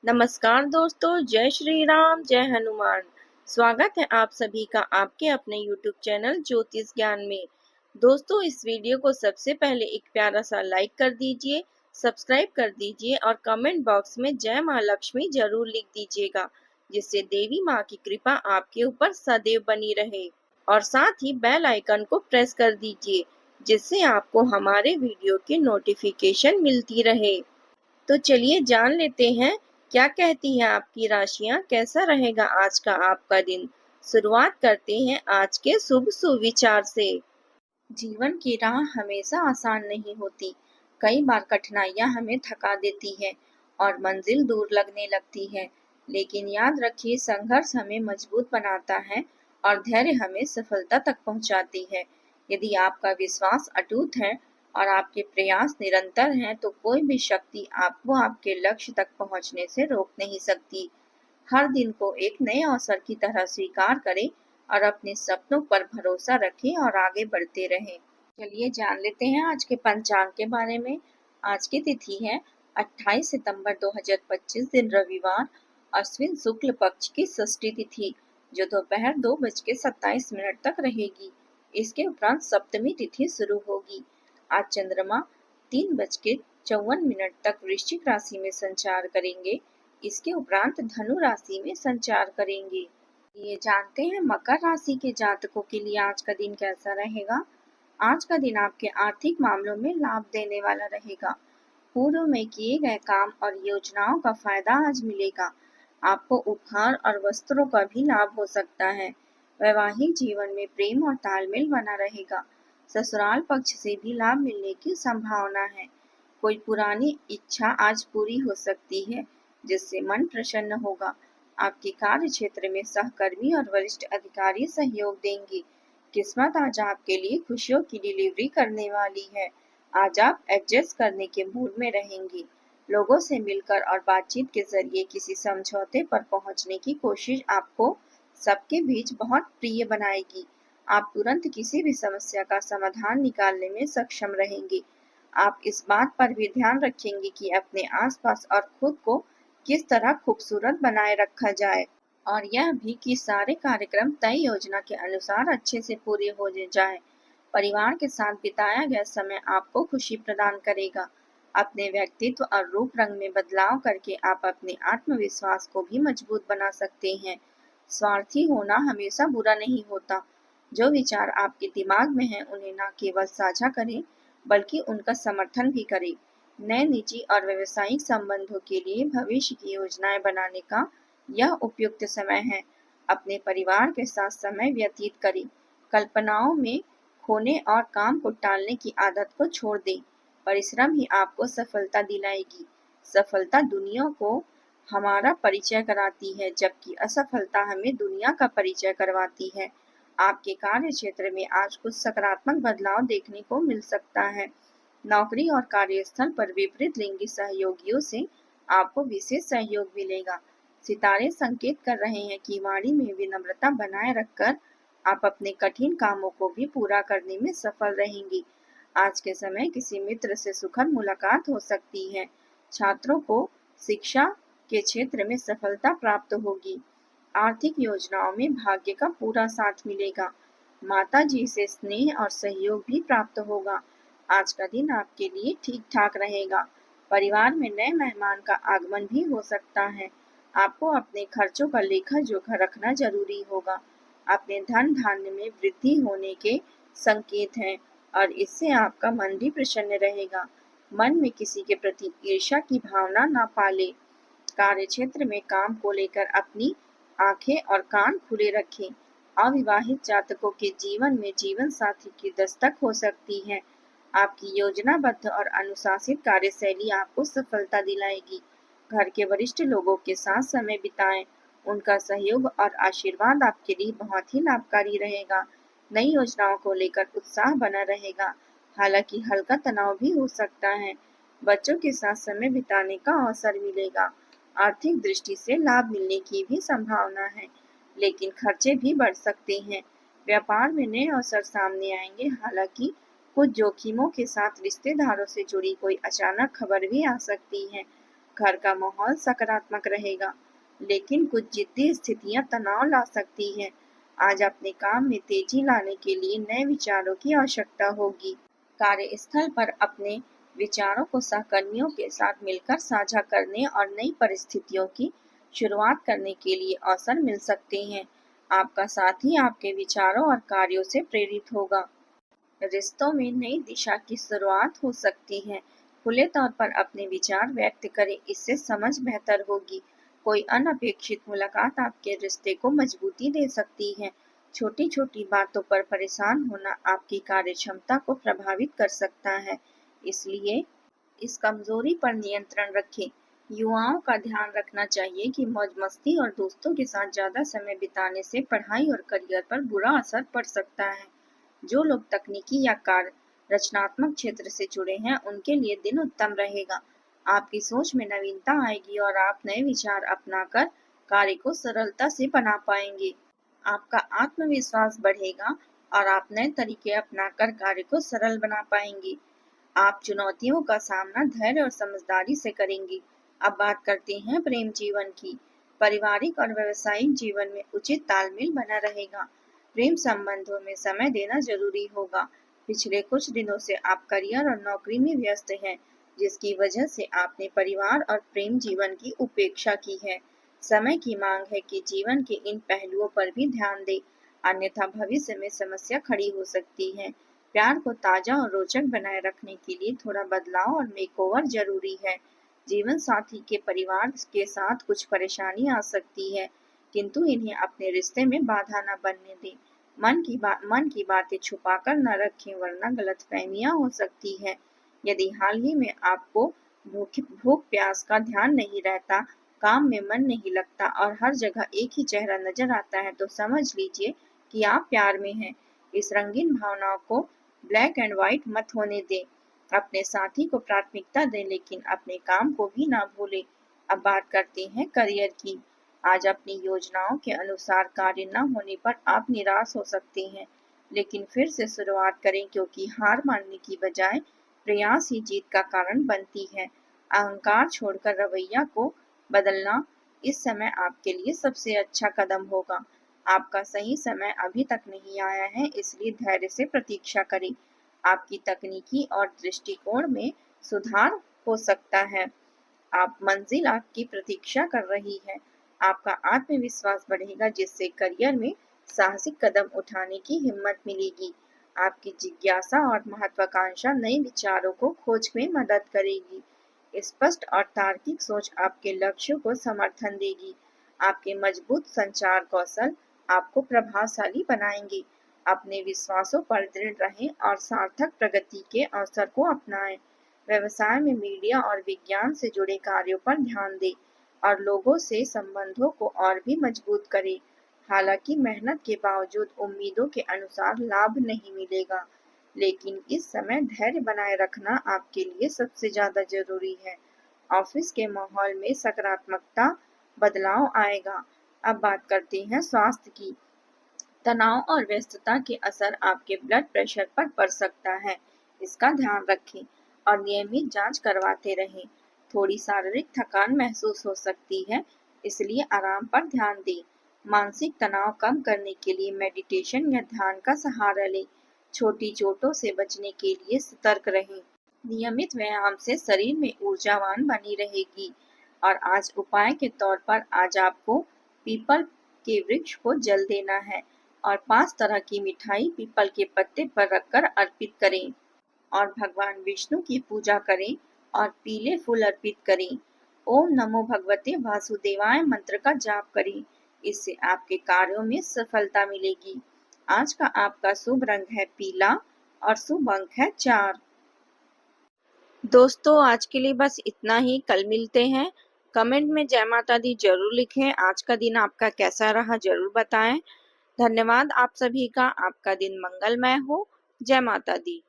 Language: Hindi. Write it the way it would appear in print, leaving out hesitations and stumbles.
नमस्कार दोस्तों, जय श्री राम, जय हनुमान। स्वागत है आप सभी का आपके अपने YouTube चैनल ज्योतिष ज्ञान में। दोस्तों, इस वीडियो को सबसे पहले एक प्यारा सा लाइक कर दीजिए, सब्सक्राइब कर दीजिए और कमेंट बॉक्स में जय माँ लक्ष्मी जरूर लिख दीजिएगा, जिससे देवी माँ की कृपा आपके ऊपर सदैव बनी रहे। और साथ ही बेल आइकन को प्रेस कर दीजिए, जिससे आपको हमारे वीडियो की नोटिफिकेशन मिलती रहे। तो चलिए जान लेते हैं क्या कहती हैं आपकी राशियां, कैसा रहेगा आज का आपका दिन। शुरुआत करते हैं आज के शुभ सुविचार से। जीवन की राह हमेशा आसान नहीं होती। कई बार कठिनाइयां हमें थका देती है और मंजिल दूर लगने लगती है। लेकिन याद रखिए, संघर्ष हमें मजबूत बनाता है और धैर्य हमें सफलता तक पहुंचाती है। यदि आपका विश्वास अटूट है और आपके प्रयास निरंतर हैं, तो कोई भी शक्ति आपको आपके लक्ष्य तक पहुंचने से रोक नहीं सकती। हर दिन को एक नए अवसर की तरह स्वीकार करें और अपने सपनों पर भरोसा रखें और आगे बढ़ते रहें। चलिए जान लेते हैं आज के पंचांग के बारे में। आज की तिथि है 28 सितंबर 2025, दिन रविवार, अश्विन शुक्ल पक्ष की षष्ठी तिथि, जो दोपहर 2:27 तक रहेगी। इसके उपरांत सप्तमी तिथि शुरू होगी। आज चंद्रमा 3:54 तक वृश्चिक राशि में संचार करेंगे। इसके उपरांत धनु राशि में संचार करेंगे। ये जानते हैं मकर राशि के जातकों के लिए आज का दिन कैसा रहेगा। आज का दिन आपके आर्थिक मामलों में लाभ देने वाला रहेगा। पूर्व में किए गए काम और योजनाओं का फायदा आज मिलेगा। आपको उपहार और वस्त्रों का भी लाभ हो सकता है। वैवाहिक जीवन में प्रेम और तालमेल बना रहेगा। ससुराल पक्ष से भी लाभ मिलने की संभावना है। कोई पुरानी इच्छा आज पूरी हो सकती है, जिससे मन प्रसन्न होगा। आपके कार्य क्षेत्र में सहकर्मी और वरिष्ठ अधिकारी सहयोग देंगे। किस्मत आज आपके लिए खुशियों की डिलीवरी करने वाली है। आज आप एडजस्ट करने के मूड में रहेंगे। लोगों से मिलकर और बातचीत के जरिए किसी समझौते पर पहुंचने की कोशिश आपको सबके बीच बहुत प्रिय बनाएगी। आप तुरंत किसी भी समस्या का समाधान निकालने में सक्षम रहेंगे। आप इस बात पर भी ध्यान रखेंगे कि अपने आसपास और खुद को किस तरह खूबसूरत बनाए रखा जाए, और यह भी कि सारे कार्यक्रम तय योजना के अनुसार अच्छे से पूरे हो जाए। परिवार के साथ बिताया गया समय आपको खुशी प्रदान करेगा। अपने व्यक्तित्व और रूप रंग में बदलाव करके आप अपने आत्मविश्वास को भी मजबूत बना सकते हैं। स्वार्थी होना हमेशा बुरा नहीं होता। जो विचार आपके दिमाग में हैं, उन्हें न केवल साझा करें, बल्कि उनका समर्थन भी करें। नए निजी और व्यवसायिक संबंधों के लिए भविष्य की योजनाएं बनाने का यह उपयुक्त समय है। अपने परिवार के साथ समय व्यतीत करें। कल्पनाओं में खोने और काम को टालने की आदत को छोड़ दें। परिश्रम ही आपको सफलता दिलाएगी। सफलता दुनिया को हमारा परिचय कराती है, जबकि असफलता हमें दुनिया का परिचय करवाती है। आपके कार्य क्षेत्र में आज कुछ सकारात्मक बदलाव देखने को मिल सकता है। नौकरी और कार्यस्थल पर विपरीत लिंगी सहयोगियों से आपको विशेष सहयोग मिलेगा। सितारे संकेत कर रहे हैं कि वाणी में विनम्रता बनाए रखकर आप अपने कठिन कामों को भी पूरा करने में सफल रहेंगी। आज के समय किसी मित्र से सुखद मुलाकात हो सकती है। छात्रों को शिक्षा के क्षेत्र में सफलता प्राप्त होगी। आर्थिक योजनाओं में भाग्य का पूरा साथ मिलेगा। माता जी से स्नेह और सहयोग भी प्राप्त होगा। आज का दिन आपके लिए ठीक ठाक रहेगा। परिवार में नए मेहमान का आगमन भी हो सकता है। आपको अपने खर्चों का लेखा जोखा रखना जरूरी होगा। अपने धन धान्य में वृद्धि होने के संकेत हैं और इससे आपका मन भी प्रसन्न रहेगा। मन में किसी के प्रति ईर्ष्या की भावना न पाले। कार्य क्षेत्र में काम को लेकर अपनी आंखें और कान खुले रखें। अविवाहित जातकों के जीवन में जीवन साथी की दस्तक हो सकती है। आपकी योजनाबद्ध और अनुशासित कार्यशैली आपको सफलता दिलाएगी। घर के वरिष्ठ लोगों के साथ समय बिताएं। उनका सहयोग और आशीर्वाद आपके लिए बहुत ही लाभकारी रहेगा। नई योजनाओं को लेकर उत्साह बना रहेगा, हालांकि हल्का तनाव भी हो सकता है। बच्चों के साथ समय बिताने का अवसर मिलेगा। आर्थिक दृष्टि से लाभ मिलने की भी संभावना है, लेकिन खर्चे भी बढ़ सकते हैं। व्यापार में नए अवसर सामने आएंगे, हालांकि कुछ जोखिमों के साथ रिश्तेदारों से जुड़ी कोई अचानक खबर भी आ सकती है। घर का माहौल सकारात्मक रहेगा, लेकिन कुछ जिद्दी स्थितियां तनाव ला सकती हैं। आज अपने काम में तेजी लाने के लिए नए विचारों की आवश्यकता होगी। कार्यस्थल पर अपने विचारों को सहकर्मियों के साथ मिलकर साझा करने और नई परिस्थितियों की शुरुआत करने के लिए अवसर मिल सकते हैं। आपका साथी आपके विचारों और कार्यों से प्रेरित होगा। रिश्तों में नई दिशा की शुरुआत हो सकती है। खुले तौर पर अपने विचार व्यक्त करें, इससे समझ बेहतर होगी। कोई अनपेक्षित मुलाकात आपके रिश्ते को मजबूती दे सकती है। छोटी छोटी बातों पर परेशान होना आपकी कार्यक्षमता को प्रभावित कर सकता है, इसलिए इस कमजोरी पर नियंत्रण रखें। युवाओं का ध्यान रखना चाहिए कि मौज मस्ती और दोस्तों के साथ ज्यादा समय बिताने से पढ़ाई और करियर पर बुरा असर पड़ सकता है। जो लोग तकनीकी या कार्य रचनात्मक क्षेत्र से जुड़े हैं, उनके लिए दिन उत्तम रहेगा। आपकी सोच में नवीनता आएगी और आप नए विचार अपनाकर कार्य को सरलता से बना पाएंगे। आपका आत्मविश्वास बढ़ेगा और आप नए तरीके अपनाकर कार्य को सरल बना पाएंगे। आप चुनौतियों का सामना धैर्य और समझदारी से करेंगे। अब बात करते हैं प्रेम जीवन की। पारिवारिक और व्यावसायिक जीवन में उचित तालमेल बना रहेगा। प्रेम संबंधों में समय देना जरूरी होगा। पिछले कुछ दिनों से आप करियर और नौकरी में व्यस्त हैं, जिसकी वजह से आपने परिवार और प्रेम जीवन की उपेक्षा की है। समय की मांग है कि जीवन के इन पहलुओं पर भी ध्यान दें, अन्यथा भविष्य में समस्या खड़ी हो सकती है। प्यार को ताजा और रोचक बनाए रखने के लिए थोड़ा बदलाव और मेकओवर जरूरी है। जीवन साथी के परिवार के साथ कुछ परेशानी आ सकती है, किंतु इन्हें अपने रिश्ते में बाधा न बनने दें। मन की बातें छुपाकर न रखें, वरना गलतफहमियां हो सकती है। यदि हाल ही में आपको भूख प्यास का ध्यान नहीं रहता, काम में मन नहीं लगता और हर जगह एक ही चेहरा नजर आता है, तो समझ लीजिए कि आप प्यार में हैं। इस रंगीन भावनाओं को ब्लैक एंड व्हाइट मत होने दें। अपने साथी को प्राथमिकता दें, लेकिन अपने काम को भी ना भूलें। अब बात करते हैं करियर की। आज अपनी योजनाओं के अनुसार कार्य न होने पर आप निराश हो सकते हैं, लेकिन फिर से शुरुआत करें, क्योंकि हार मानने की बजाय प्रयास ही जीत का कारण बनती है। अहंकार छोड़कर रवैया को बदलना इस समय आपके लिए सबसे अच्छा कदम होगा। आपका सही समय अभी तक नहीं आया है, इसलिए धैर्य से प्रतीक्षा करें। आपकी तकनीकी और दृष्टिकोण में सुधार हो सकता है। आप मंजिल आपकी प्रतीक्षा कर रही है। आपका आत्मविश्वास बढ़ेगा, जिससे करियर में साहसिक कदम उठाने की हिम्मत मिलेगी। आपकी जिज्ञासा और महत्वाकांक्षा नए विचारों को खोज में मदद करेगी। स्पष्ट और तार्किक सोच आपके लक्ष्यों को समर्थन देगी। आपके मजबूत संचार कौशल आपको प्रभावशाली बनाएंगे। अपने विश्वासों पर दृढ़ रहें और सार्थक प्रगति के अवसर को अपनाएं। व्यवसाय में मीडिया और विज्ञान से जुड़े कार्यों पर ध्यान दें और लोगों से संबंधों को और भी मजबूत करें। हालांकि मेहनत के बावजूद उम्मीदों के अनुसार लाभ नहीं मिलेगा, लेकिन इस समय धैर्य बनाए रखना आपके लिए सबसे ज्यादा जरूरी है। ऑफिस के माहौल में सकारात्मकता बदलाव आएगा। अब बात करते हैं स्वास्थ्य की। तनाव और व्यस्तता के असर आपके ब्लड प्रेशर पर पड़ सकता है, इसका ध्यान रखें और नियमित जांच करवाते रहें। थोड़ी शारीरिक थकान महसूस हो सकती है, इसलिए आराम पर ध्यान दें। मानसिक तनाव कम करने के लिए मेडिटेशन या ध्यान का सहारा लें। छोटी चोटों से बचने के लिए सतर्क रहें। नियमित व्यायाम से शरीर में ऊर्जावान बनी रहेगी। और आज उपाय के तौर पर आज आपको पीपल के वृक्ष को जल देना है और 5 तरह की मिठाई पीपल के पत्ते पर रखकर अर्पित करें और भगवान विष्णु की पूजा करें और पीले फूल अर्पित करें। ओम नमो भगवते वासुदेवाय मंत्र का जाप करें, इससे आपके कार्यों में सफलता मिलेगी। आज का आपका शुभ रंग है पीला और शुभ अंक है 4। दोस्तों, आज के लिए बस इतना ही। कल मिलते हैं। कमेंट में जय माता दी जरूर लिखें। आज का दिन आपका कैसा रहा जरूर बताएं। धन्यवाद आप सभी का। आपका दिन मंगलमय हो। जय माता दी।